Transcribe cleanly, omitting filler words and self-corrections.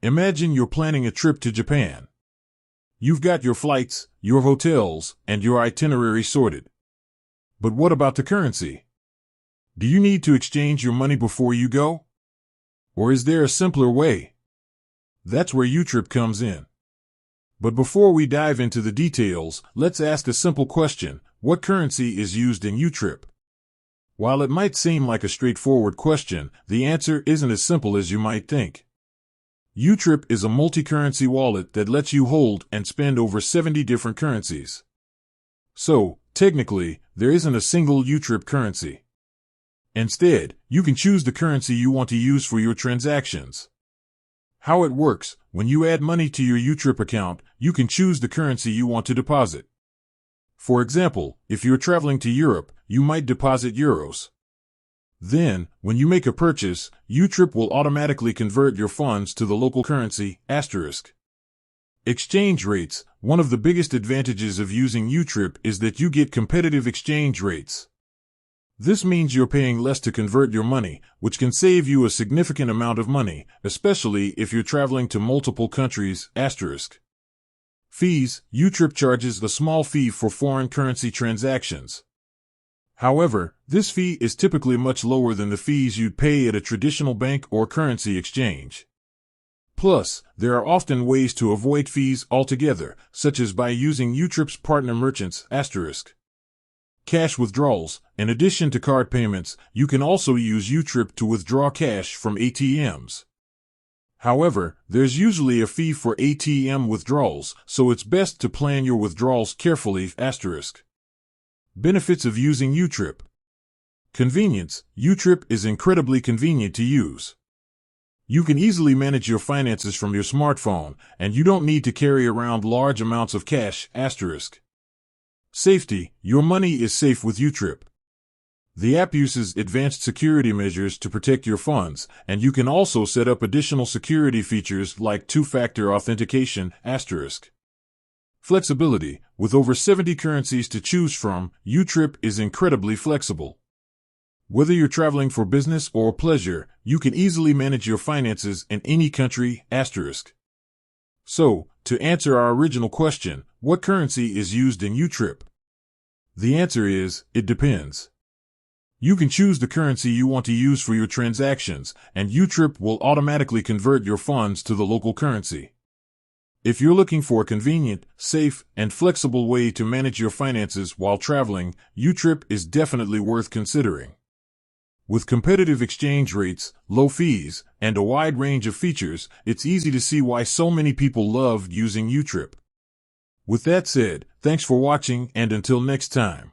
Imagine you're planning a trip to Japan. You've got your flights, your hotels, and your itinerary sorted. But what about the currency? Do you need to exchange your money before you go? Or is there a simpler way? That's where YouTrip comes in. But before we dive into the details, let's ask a simple question. What currency is used in YouTrip? While it might seem like a straightforward question, the answer isn't as simple as you might think. YouTrip is a multi-currency wallet that lets you hold and spend over 70 different currencies. So, technically, there isn't a single YouTrip currency. Instead, you can choose the currency you want to use for your transactions. How it works: when you add money to your YouTrip account, you can choose the currency you want to deposit. For example, if you're traveling to Europe, you might deposit euros. Then, when you make a purchase, YouTrip will automatically convert your funds to the local currency, *. Exchange rates. One of the biggest advantages of using YouTrip is that you get competitive exchange rates. This means you're paying less to convert your money, which can save you a significant amount of money, especially if you're traveling to multiple countries, *. Fees. YouTrip charges a small fee for foreign currency transactions. However, this fee is typically much lower than the fees you'd pay at a traditional bank or currency exchange. Plus, there are often ways to avoid fees altogether, such as by using YouTrip's partner merchants, *. Cash withdrawals. In addition to card payments, you can also use YouTrip to withdraw cash from ATMs. However, there's usually a fee for ATM withdrawals, so it's best to plan your withdrawals carefully, *. Benefits of using YouTrip. Convenience. YouTrip is incredibly convenient to use. You can easily manage your finances from your smartphone, and you don't need to carry around large amounts of cash, *. Safety. Your money is safe with YouTrip. The app uses advanced security measures to protect your funds, and you can also set up additional security features like two-factor authentication, *. Flexibility. With over 70 currencies to choose from, YouTrip is incredibly flexible. Whether you're traveling for business or pleasure, you can easily manage your finances in any country, *. So, to answer our original question, what currency is used in YouTrip? The answer is, it depends. You can choose the currency you want to use for your transactions, and YouTrip will automatically convert your funds to the local currency. If you're looking for a convenient, safe, and flexible way to manage your finances while traveling, YouTrip is definitely worth considering. With competitive exchange rates, low fees, and a wide range of features, it's easy to see why so many people love using YouTrip. With that said, thanks for watching, and until next time.